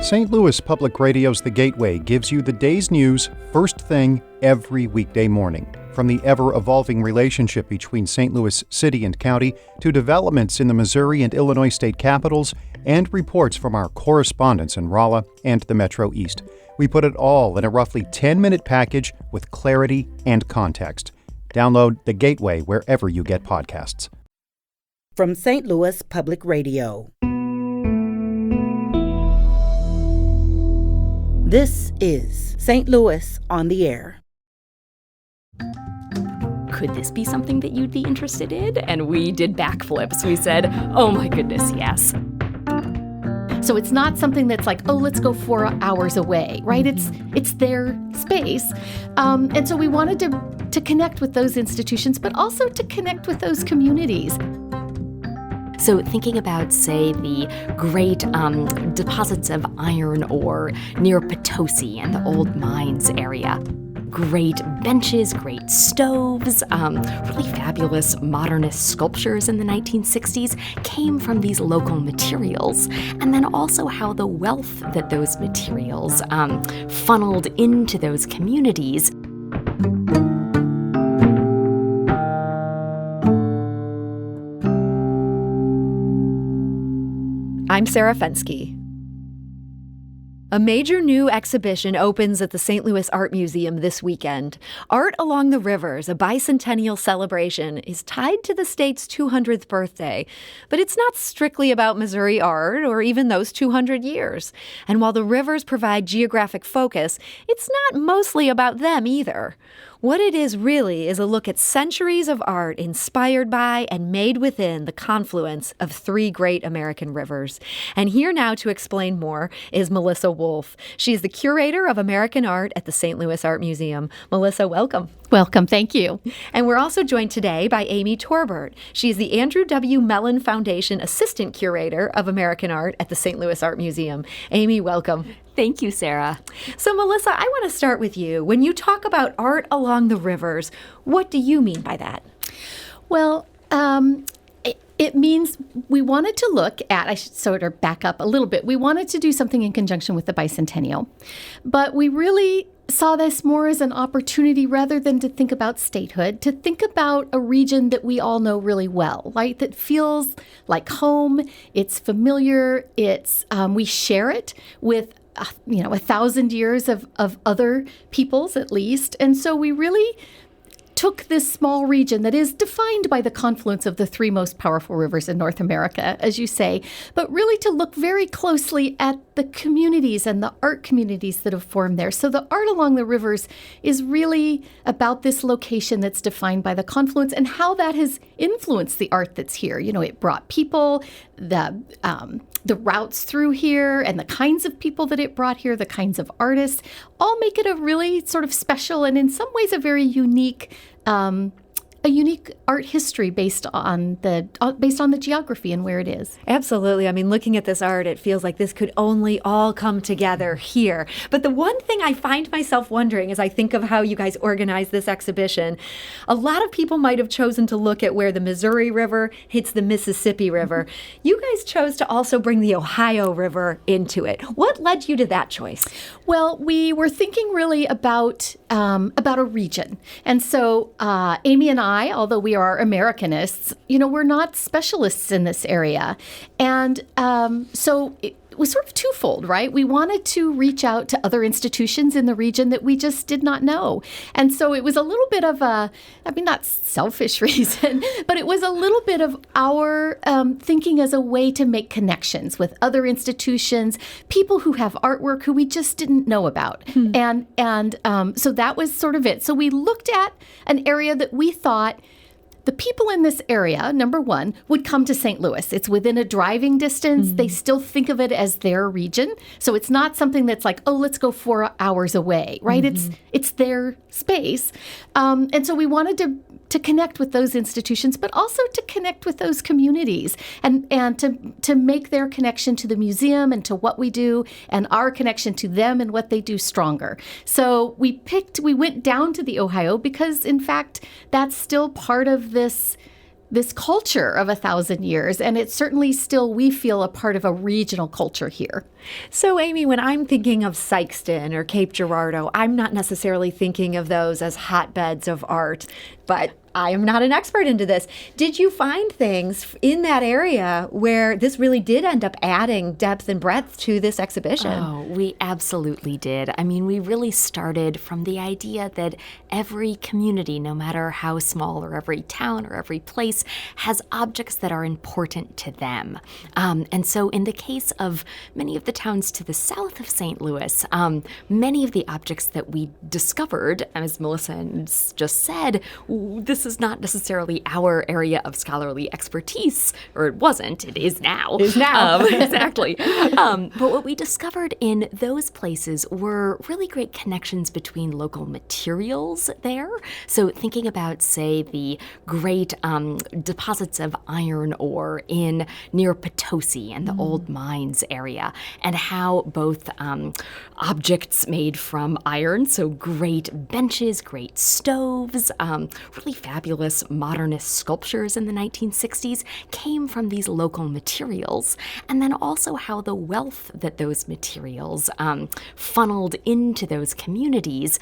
St. Louis Public Radio's The Gateway gives you the day's news first thing every weekday morning. From the ever-evolving relationship between St. Louis City and County to developments in the Missouri and Illinois state capitals and reports from our correspondents in Rolla and the Metro East. We put it all in a roughly 10-minute package with clarity and context. Download The Gateway wherever you get podcasts. From St. Louis Public Radio. This is St. Louis on the Air. Could this be something that you'd be interested in? And we did backflips. We said, oh my goodness, yes. So it's not something that's like, oh, let's go 4 hours away, right? It's their space. And so we wanted to connect with those institutions, but also to connect with those communities. So thinking about, say, the great deposits of iron ore near Potosi and the old mines area. Great benches, great stoves, really fabulous modernist sculptures in the 1960s came from these local materials. And then also how the wealth that those materials funneled into those communities. I'm Sarah Fensky. A major new exhibition opens at the St. Louis Art Museum this weekend. Art Along the Rivers, a bicentennial celebration, is tied to the state's 200th birthday. But it's not strictly about Missouri art or even those 200 years. And while the rivers provide geographic focus, it's not mostly about them either. What it is really is a look at centuries of art inspired by and made within the confluence of three great American rivers. And here now to explain more is Melissa Wolf. She's the curator of American art at the St. Louis Art Museum. Melissa, welcome. Welcome. Thank you. And we're also joined today by Amy Torbert. She's the Andrew W. Mellon Foundation Assistant Curator of American Art at the St. Louis Art Museum. Amy, welcome. Thank you, Sarah. So, Melissa, I want to start with you. When you talk about art along the rivers, what do you mean by that? Well, it means we wanted to look at, I should sort of back up a little bit. We wanted to do something in conjunction with the bicentennial, but we really saw this more as an opportunity rather than to think about statehood, to think about a region that we all know really well, right? That feels like home. It's familiar. It's we share it with 1,000 years of other peoples at least. And so we really took this small region that is defined by the confluence of the three most powerful rivers in North America, as you say, but really to look very closely at the communities and the art communities that have formed there. So the art along the rivers is really about this location that's defined by the confluence and how that has influenced the art that's here. You know, it brought people, the routes through here and the kinds of people that it brought here, the kinds of artists, all make it a really sort of special and in some ways a very unique art history based on the geography and where it is. Absolutely. I mean, looking at this art, it feels like this could only all come together here. But the one thing I find myself wondering as I think of how you guys organized this exhibition, a lot of people might have chosen to look at where the Missouri River hits the Mississippi River. Mm-hmm. You guys chose to also bring the Ohio River into it. What led you to that choice? Well, we were thinking really about a region. And so Amy and I, although we are Americanists, we're not specialists in this area. And so it was sort of twofold, right? We wanted to reach out to other institutions in the region that we just did not know. And so it was a little bit of not selfish reason, but it was a little bit of our thinking as a way to make connections with other institutions, people who have artwork who we just didn't know about. And so that was sort of it. So we looked at an area that we thought the people in this area, number one, would come to St. Louis. It's within a driving distance. Mm-hmm. They still think of it as their region. So it's not something that's like, oh, let's go 4 hours away, right? Mm-hmm. It's their space. And so we wanted to connect with those institutions, but also to connect with those communities and to make their connection to the museum and to what we do and our connection to them and what they do stronger. So we went down to the Ohio because, in fact, that's still part of this this culture of 1,000 years. And it's certainly still, we feel, a part of a regional culture here. So, Amy, when I'm thinking of Sykeston or Cape Girardeau, I'm not necessarily thinking of those as hotbeds of art, but I am not an expert into this. Did you find things in that area where this really did end up adding depth and breadth to this exhibition? Oh, we absolutely did. I mean, we really started from the idea that every community, no matter how small, or every town or every place, has objects that are important to them. And so in the case of many of the towns to the south of St. Louis, many of the objects that we discovered, as Melissa just said, this is not necessarily our area of scholarly expertise, or it wasn't. It is now. It is now. Exactly. But what we discovered in those places were really great connections between local materials there. So thinking about, say, the great deposits of iron ore near Potosi and the old mines area, and how both objects made from iron, so great benches, great stoves, really fabulous modernist sculptures in the 1960s came from these local materials. And then also how the wealth that those materials funneled into those communities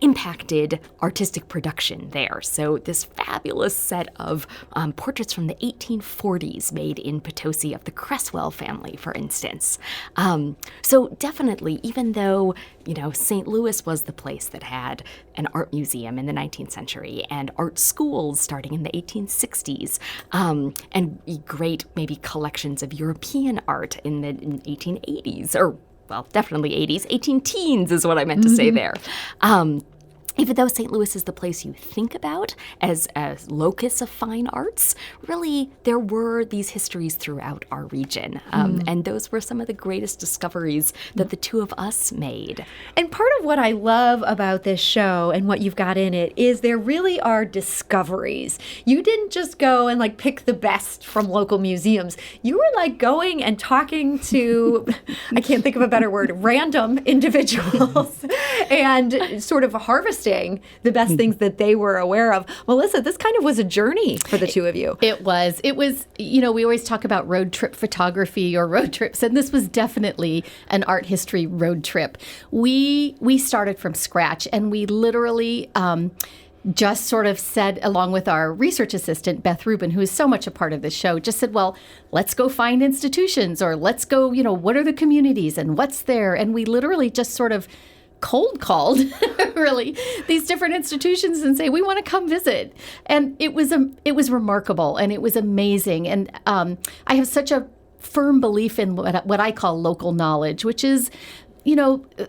impacted artistic production there. So this fabulous set of portraits from the 1840s made in Potosi of the Cresswell family, for instance. So definitely, even though, St. Louis was the place that had an art museum in the 19th century and art schools starting in the 1860s, and great maybe collections of European art in the 1880s, or well, definitely 80s, 18 teens is what I meant to say there. Even though St. Louis is the place you think about as a locus of fine arts, really there were these histories throughout our region. And those were some of the greatest discoveries that the two of us made. And part of what I love about this show and what you've got in it is there really are discoveries. You didn't just go and pick the best from local museums. You were going and talking to, I can't think of a better word, random individuals and sort of harvesting the best things that they were aware of. Melissa, this kind of was a journey for the two of you. It was, we always talk about road trip photography or road trips, and this was definitely an art history road trip. We started from scratch, and we literally just sort of said, along with our research assistant, Beth Rubin, who is so much a part of the show, just said, well, let's go find institutions, or let's go, what are the communities and what's there? And we literally just sort of cold called really these different institutions and say, we want to come visit. And it was remarkable, and it was amazing. And I have such a firm belief in what I call local knowledge, which is,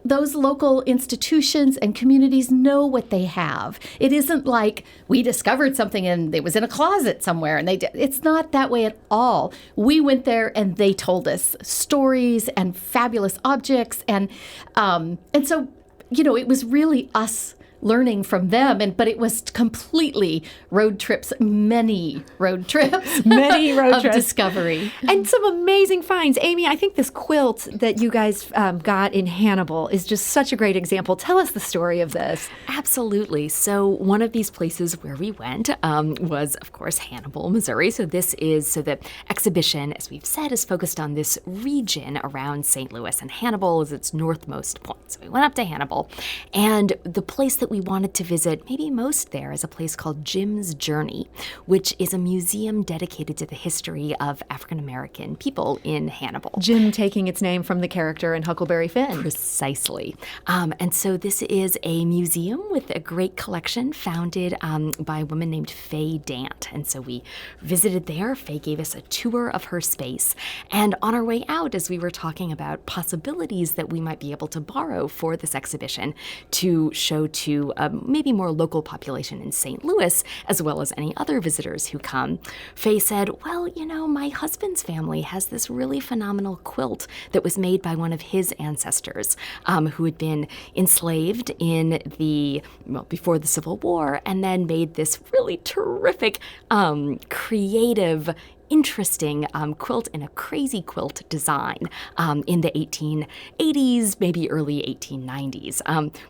those local institutions and communities know what they have. It isn't like we discovered something and it was in a closet somewhere, and it's not that way at all. We went there and they told us stories and fabulous objects, and so it was really us learning from them, but it was completely road trips, many road trips of discovery. And some amazing finds. Amy, I think this quilt that you guys got in Hannibal is just such a great example. Tell us the story of this. Absolutely. So one of these places where we went was, of course, Hannibal, Missouri. So the exhibition, as we've said, is focused on this region around St. Louis, and Hannibal is its northmost point. So we went up to Hannibal, and the place that we wanted to visit, maybe most there, is a place called Jim's Journey, which is a museum dedicated to the history of African-American people in Hannibal. Jim taking its name from the character in Huckleberry Finn. Precisely. And so this is a museum with a great collection founded by a woman named Faye Dant. And so we visited there. Faye gave us a tour of her space. And on our way out, as we were talking about possibilities that we might be able to borrow for this exhibition to show to maybe more local population in St. Louis, as well as any other visitors who come, Faye said, well, my husband's family has this really phenomenal quilt that was made by one of his ancestors who had been enslaved before the Civil War, and then made this really terrific, creative interesting quilt and a crazy quilt design in the 1880s, maybe early 1890s.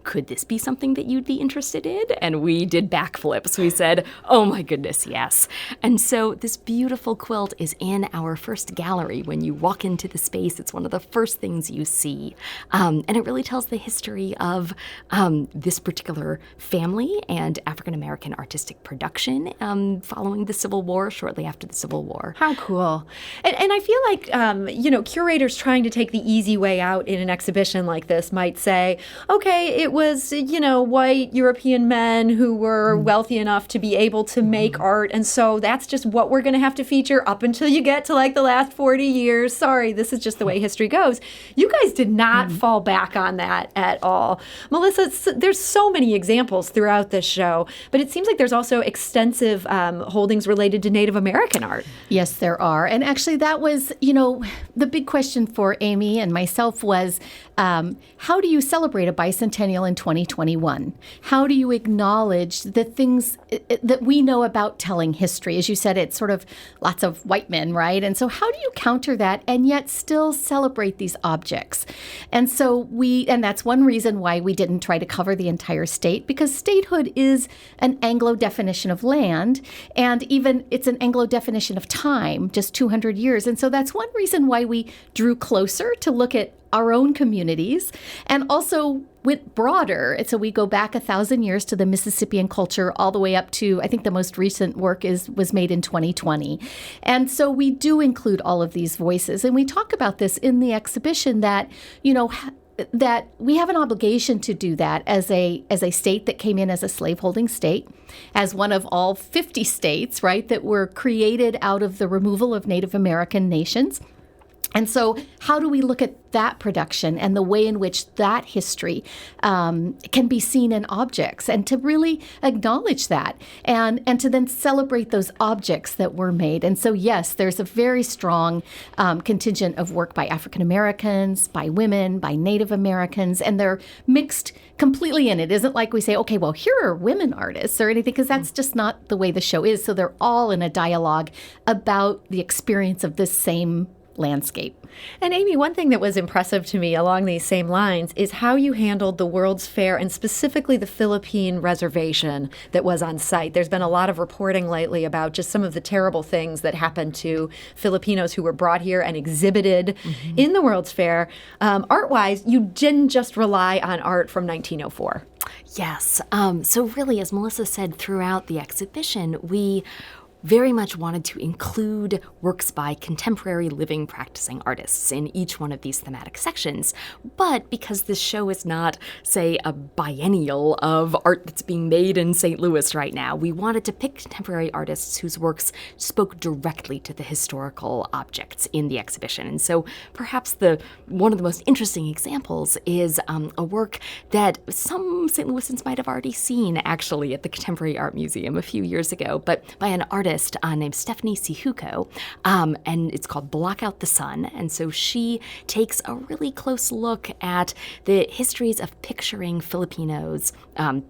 Could this be something that you'd be interested in? And we did backflips. We said, oh my goodness, yes. And so this beautiful quilt is in our first gallery. When you walk into the space, it's one of the first things you see. And it really tells the history of this particular family and African-American artistic production following the Civil War, shortly after the Civil War. How cool. And I feel like, curators trying to take the easy way out in an exhibition like this might say, okay, it was, white European men who were wealthy enough to be able to make art. And so that's just what we're going to have to feature up until you get to like the last 40 years. Sorry, this is just the way history goes. You guys did not fall back on that at all. Melissa, there's so many examples throughout this show, but it seems like there's also extensive holdings related to Native American art. Yes, there are. And actually, that was, the big question for Amy and myself was, how do you celebrate a bicentennial in 2021? How do you acknowledge the things that we know about telling history? As you said, it's sort of lots of white men, right? And so how do you counter that and yet still celebrate these objects? And so and that's one reason why we didn't try to cover the entire state, because statehood is an Anglo definition of land, and even it's an Anglo definition of time, just 200 years. And so that's one reason why we drew closer to look at our own communities and also went broader. And so we go back 1,000 years to the Mississippian culture all the way up to, I think the most recent work was made in 2020. And so we do include all of these voices. And we talk about this in the exhibition that, that we have an obligation to do that as a state that came in as a slaveholding state, as one of all 50 states, right, that were created out of the removal of Native American nations. And so how do we look at that production and the way in which that history can be seen in objects, and to really acknowledge that and to then celebrate those objects that were made? And so, yes, there's a very strong contingent of work by African Americans, by women, by Native Americans, and they're mixed completely in. It isn't like we say, okay, well, here are women artists or anything, because that's just not the way the show is. So they're all in a dialogue about the experience of this same landscape. And Amy, one thing that was impressive to me along these same lines is how you handled the World's Fair and specifically the Philippine reservation that was on site. There's been a lot of reporting lately about just some of the terrible things that happened to Filipinos who were brought here and exhibited in the World's Fair. Art-wise, you didn't just rely on art from 1904. Yes. So really, as Melissa said, throughout the exhibition, we very much wanted to include works by contemporary living practicing artists in each one of these thematic sections. But because this show is not, say, a biennial of art that's being made in St. Louis right now, we wanted to pick contemporary artists whose works spoke directly to the historical objects in the exhibition. And so perhaps one of the most interesting examples is a work that some St. Louisans might have already seen, actually, at the Contemporary Art Museum a few years ago, but by an artist named Stephanie Sihuko, and it's called Block Out the Sun. And so she takes a really close look at the histories of picturing Filipinos,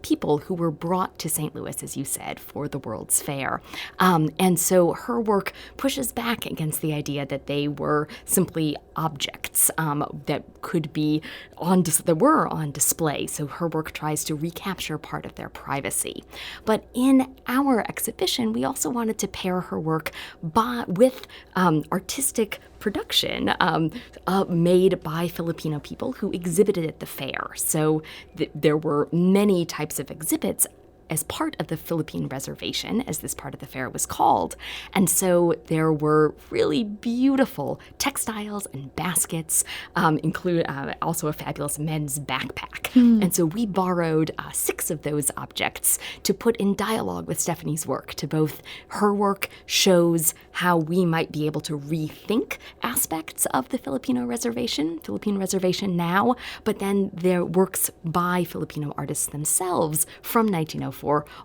people who were brought to St. Louis, as you said, for the World's Fair. And so her work pushes back against the idea that they were simply objects that could be that were on display. So her work tries to recapture part of their privacy. But in our exhibition, we also wanted to pair her work with artistic production made by Filipino people who exhibited at the fair. So there were many types of exhibits as part of the Philippine reservation, as this part of the fair was called. And so there were really beautiful textiles and baskets, include also a fabulous men's backpack. And so we borrowed 6 of those objects to put in dialogue with Stephanie's work. To both her work shows how we might be able to rethink aspects of the Philippine reservation now, but then their works by Filipino artists themselves from 1904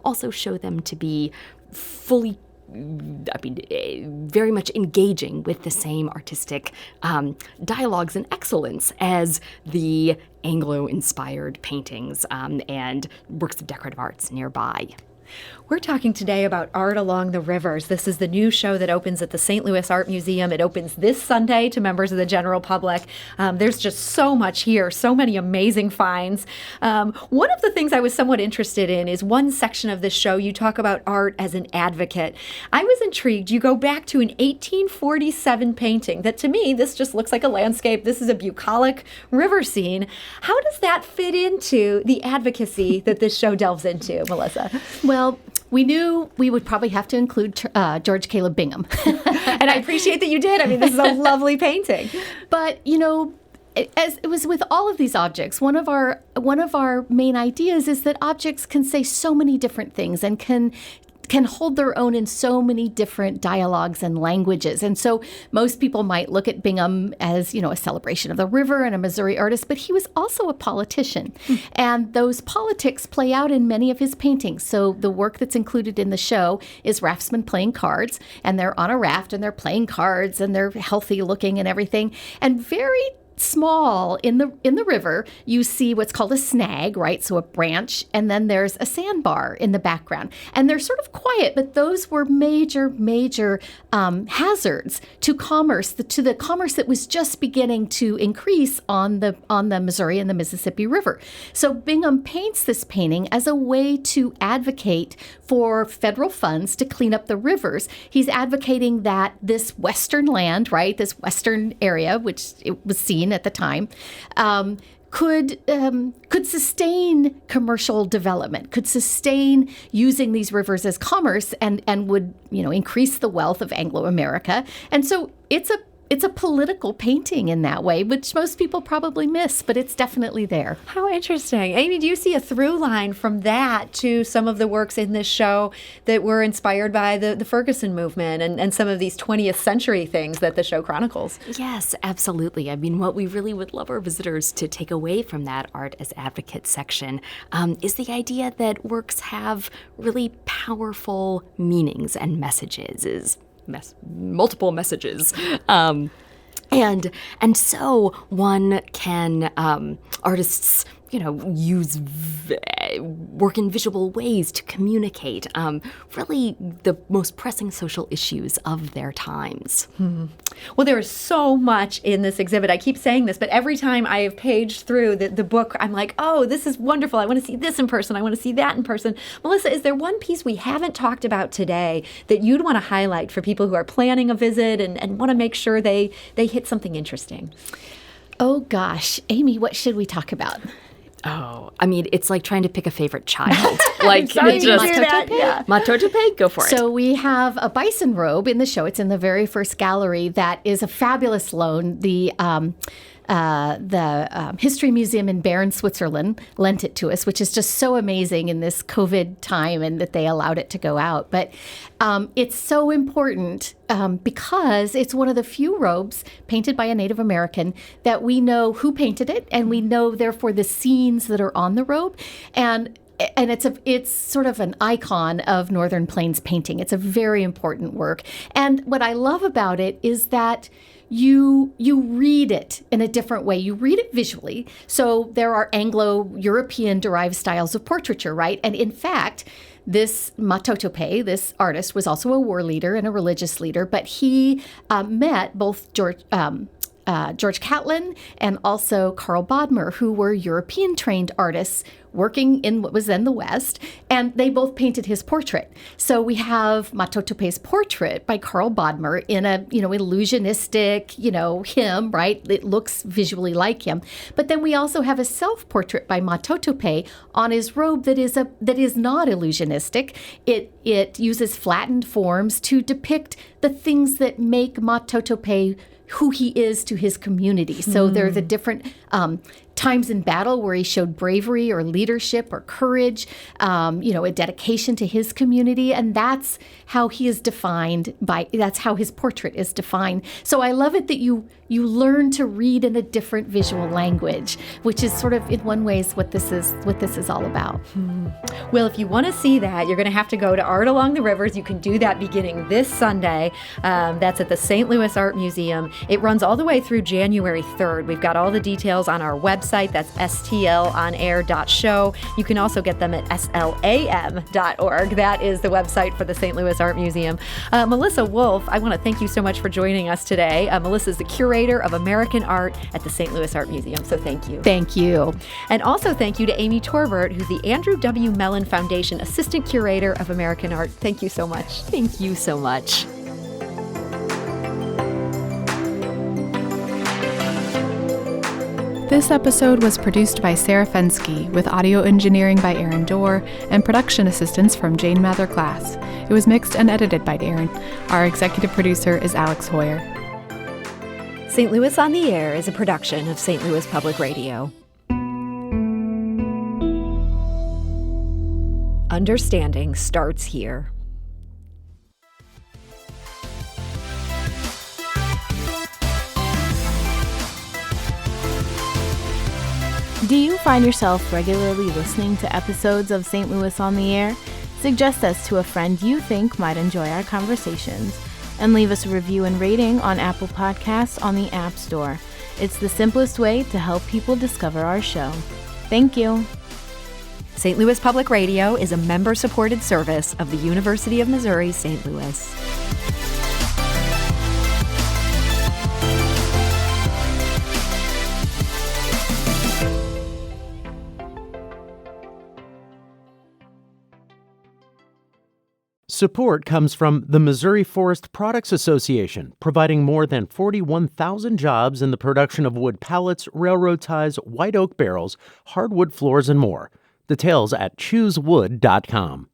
also show them to be fully, very much engaging with the same artistic dialogues and excellence as the Anglo-inspired paintings and works of decorative arts nearby. We're talking today about Art Along the Rivers. This is the new show that opens at the St. Louis Art Museum. It opens this Sunday to members of the general public. There's just so much here, so many amazing finds. One of the things I was somewhat interested in is one section of this show, you talk about art as an advocate. I was intrigued. You go back to an 1847 painting that, to me, this just looks like a landscape. This is a bucolic river scene. How does that fit into the advocacy that this show delves into, Melissa? Well, we knew we would probably have to include George Caleb Bingham. And I appreciate that you did. I mean, this is a lovely painting. But, as it was with all of these objects, one of our main ideas is that objects can say so many different things and can hold their own in so many different dialogues and languages. And so most people might look at Bingham as, a celebration of the river and a Missouri artist, but he was also a politician. And those politics play out in many of his paintings. So the work that's included in the show is raftsmen playing cards, and they're on a raft and they're playing cards and they're healthy looking and everything. And very small in the river, you see what's called a snag, right? So a branch, and then there's a sandbar in the background. And they're sort of quiet, but those were major hazards to commerce, to the commerce that was just beginning to increase on the Missouri and the Mississippi River. So Bingham paints this painting as a way to advocate for federal funds to clean up the rivers. He's advocating that this western land, right, this western area, which it was seen at the time, could sustain commercial development, could sustain using these rivers as commerce, and would increase the wealth of Anglo-America. And so it's a political painting in that way, which most people probably miss, but it's definitely there. How interesting. Amy, do you see a through line from that to some of the works in this show that were inspired by the Ferguson movement and some of these 20th century things that the show chronicles? Yes, absolutely. I mean, what we really would love our visitors to take away from that Art as Advocate section is the idea that works have really powerful meanings and messages, multiple messages. And so one can, artists, use work in visual ways to communicate really the most pressing social issues of their times. Well, there is so much in this exhibit. I keep saying this, but every time I have paged through the book, I'm like, oh, this is wonderful. I want to see this in person. I want to see that in person. Melissa, is there one piece we haven't talked about today that you'd want to highlight for people who are planning a visit and want to make sure they hit something interesting? Oh, gosh. Amy, what should we talk about? Oh, I mean, it's like trying to pick a favorite child. Like, Matotope? Matotope? Go for it. So we have a bison robe in the show. It's in the very first gallery. That is a fabulous loan. The History Museum in Bern, Switzerland, lent it to us, which is just so amazing in this COVID time, and that they allowed it to go out. But it's so important because it's one of the few robes painted by a Native American that we know who painted it, and we know, therefore, the scenes that are on the robe. And it's sort of an icon of Northern Plains painting. It's a very important work. And what I love about it is that you read it in a different way. You read it visually. So there are Anglo-European derived styles of portraiture, right? And in fact, this Matotope, this artist, was also a war leader and a religious leader, but he met both George Catlin and also Carl Bodmer, who were European-trained artists working in what was then the West, and they both painted his portrait. So we have Matotope's portrait by Carl Bodmer in a, illusionistic, him, right? It looks visually like him. But then we also have a self-portrait by Matotope on his robe that is not illusionistic. It uses flattened forms to depict the things that make Matotope who he is to his community. So there are the different times in battle where he showed bravery or leadership or courage, a dedication to his community. And that's how he is defined that's how his portrait is defined. So I love it that you learn to read in a different visual language, which is sort of in one ways what this is all about. Well, if you want to see that, you're going to have to go to Art Along the Rivers. You can do that beginning this Sunday. That's at the St. Louis Art Museum. It runs all the way through January 3rd. We've got all the details on our website. website. That's stlonair.show. You can also get them at slam.org. That is the website for the St. Louis Art Museum. Melissa Wolf, I want to thank you so much for joining us today. Melissa is the curator of American art at the St. Louis Art Museum, so thank you. Thank you. And also thank you to Amy Torbert, who's the Andrew W. Mellon Foundation Assistant Curator of American Art. Thank you so much. Thank you so much. This episode was produced by Sarah Fensky, with audio engineering by Aaron Dorr and production assistance from Jane Mather-Glass. It was mixed and edited by Aaron. Our executive producer is Alex Hoyer. St. Louis on the Air is a production of St. Louis Public Radio. Understanding starts here. Do you find yourself regularly listening to episodes of St. Louis on the Air? Suggest us to a friend you think might enjoy our conversations, and leave us a review and rating on Apple Podcasts on the App Store. It's the simplest way to help people discover our show. Thank you. St. Louis Public Radio is a member-supported service of the University of Missouri, St. Louis. Support comes from the Missouri Forest Products Association, providing more than 41,000 jobs in the production of wood pallets, railroad ties, white oak barrels, hardwood floors, and more. Details at choosewood.com.